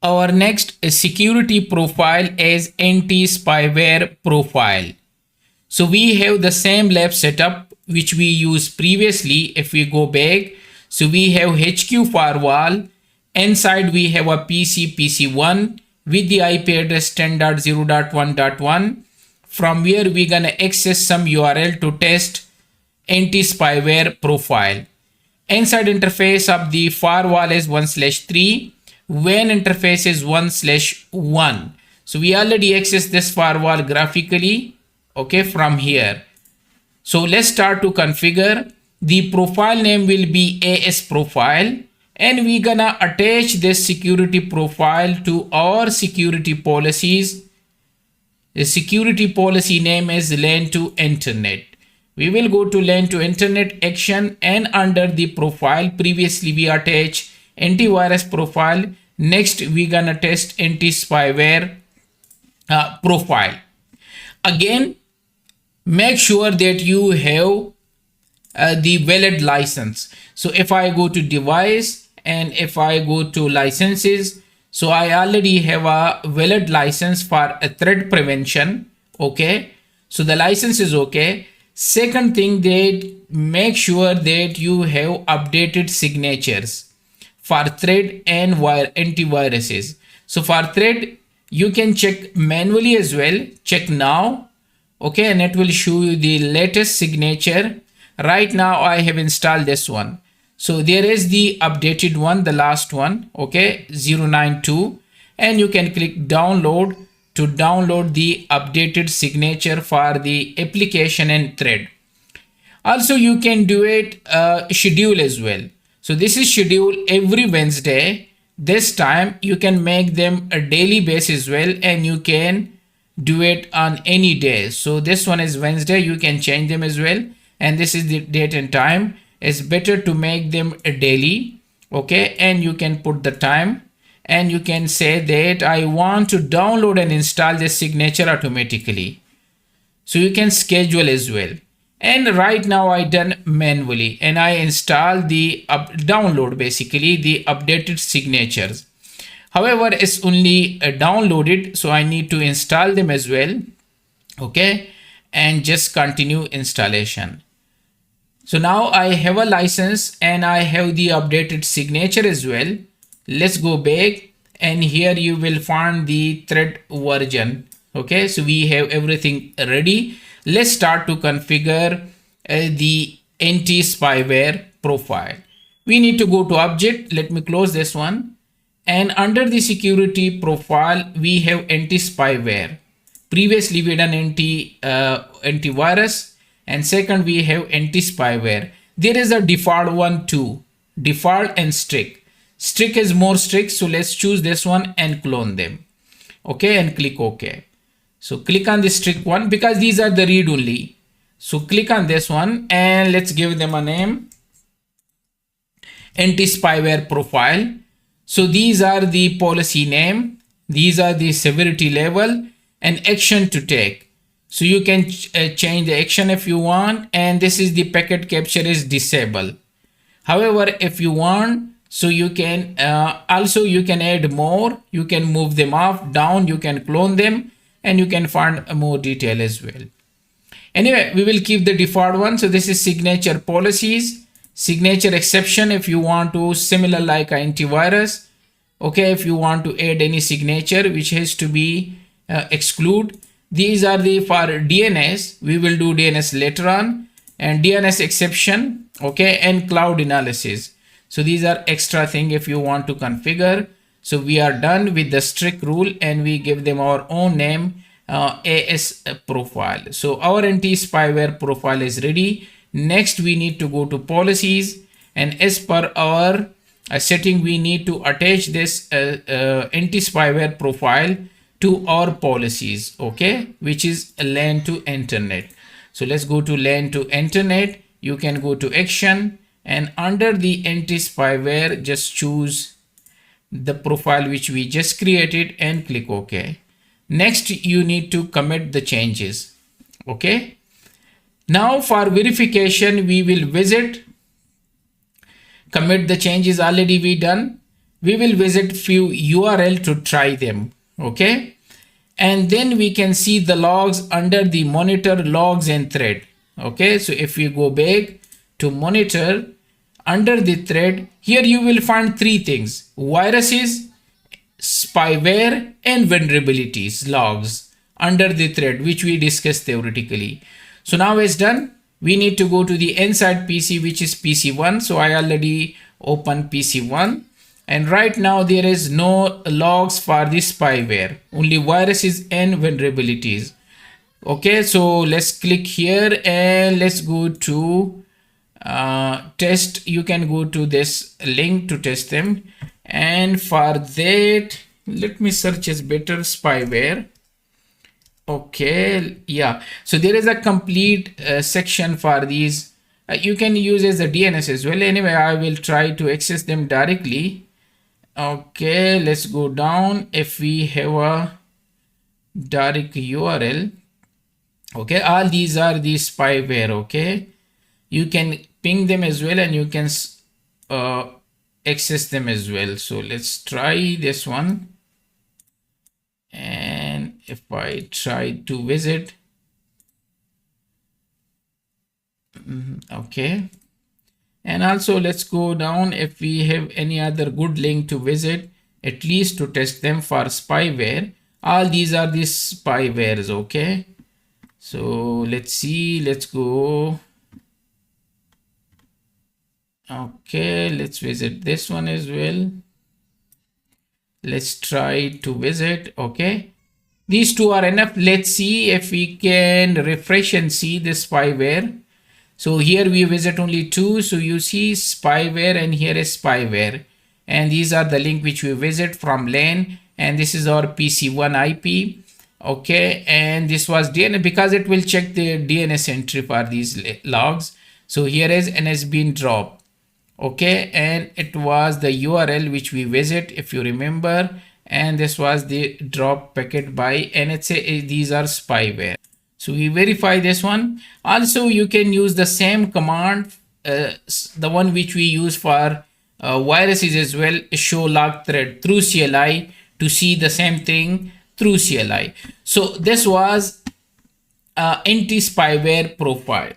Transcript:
our next security profile is anti-spyware profile. So we have the same lab setup which we used previously. If we go back, so we have HQ firewall. Inside we have a PC1 with the IP address 10.0.1.1, from where we're gonna access some URL to test anti-spyware profile. Inside interface of the firewall is 1/3. WAN interface is 1/1. So we already access this firewall graphically, okay, from here. So let's start to configure. The profile name will be AS profile, and we're gonna attach this security profile to our security policies. The security policy name is LAN to internet. We will go to LAN to internet action, and under the profile previously we attach antivirus profile. Next we're gonna test anti-spyware profile. Again, make sure that you have the valid license. So if I go to device and if I go to licenses, so I already have a valid license for a threat prevention. Okay, so the license is okay. Second thing, that make sure that you have updated signatures for thread and antiviruses. So for thread, you can check manually as well. Check now. Okay, and it will show you the latest signature. Right now I have installed this one. So there is the updated one, the last one, okay, 092, and you can click download to download the updated signature for the application and thread. Also you can do it schedule as well. So this is schedule every Wednesday. This time you can make them a daily basis as well, and you can do it on any day. So this one is Wednesday, you can change them as well, and this is the date and time. It's better to make them a daily, okay, and you can put the time, and you can say that I want to download and install this signature automatically. So you can schedule as well. And right now I done manually, and I install the download basically the updated signatures. However, it's only downloaded, so I need to install them as well. Okay, and just continue installation. So now I have a license and I have the updated signature as well. Let's go back, and here you will find the thread version. Okay, so we have everything ready. Let's start to configure the anti-spyware profile. We need to go to object. Let me close this one. And under the security profile, we have anti-spyware. Previously we done antivirus, and second we have anti-spyware. There is a default one too, default and strict. Strict is more strict, so let's choose this one and clone them. Okay, and click OK. So click on the strict one because these are the read only. So click on this one and let's give them a name, anti-spyware profile. So these are the policy name, these are the severity level and action to take. So you can change the action if you want, and this is the packet capture is disable. However, if you want, so you can also you can add more, you can move them up, down, you can clone them, and you can find more detail as well. Anyway, we will keep the default one. So this is signature policies, signature exception if you want to, similar like antivirus. Okay, if you want to add any signature which has to be exclude. These are the for DNS. We will do DNS later on, and DNS exception, okay, and cloud analysis. So these are extra thing if you want to configure. So we are done with the strict rule, and we give them our own name, AS profile. So our anti-spyware profile is ready. Next we need to go to policies, and as per our setting we need to attach this anti-spyware profile to our policies, okay, which is LAN to internet. So let's go to LAN to internet. You can go to action, and under the anti-spyware just choose the profile which we just created and click OK. Next you need to commit the changes. Okay, now for verification we will visit, commit the changes already we done. we will visit few URL to try them. Okay. And then we can see the logs under the monitor logs and thread. Okay. So if we go back to monitor under the thread, here you will find three things: viruses, spyware, and vulnerabilities logs under the thread, which we discussed theoretically. So now it's done. We need to go to the inside PC, which is PC1. So I already opened PC1, and right now there is no logs for the spyware, only viruses and vulnerabilities. Okay, so let's click here and let's go to test. You can go to this link to test them, and for that let me search as better spyware. Okay, yeah, so there is a complete section for these. You can use as a DNS as well. Anyway, I will try to access them directly. Okay, let's go down. If we have a direct URL, okay, all these are the spyware. Okay, you can ping them as well, and you can access them as well. So let's try this one. And if I try to visit, okay, and also let's go down if we have any other good link to visit, at least to test them for spyware. All these are the spywares. Okay, so let's see, let's go. Okay, let's visit this one as well. Let's try to visit. Okay, these two are enough. Let's see if we can refresh and see the spyware. So here we visit only two. So you see spyware, and here is spyware, and these are the link which we visit from LAN, and this is our PC1 IP. Okay, and this was DNS because it will check the DNS entry for these logs. So here is and has been dropped. Okay, and it was the URL which we visit, if you remember, and this was the drop packet by NHA. These are spyware. So we verify this one. Also, you can use the same command, the one which we use for viruses as well, show log thread through CLI, to see the same thing through CLI. So this was anti-spyware profile.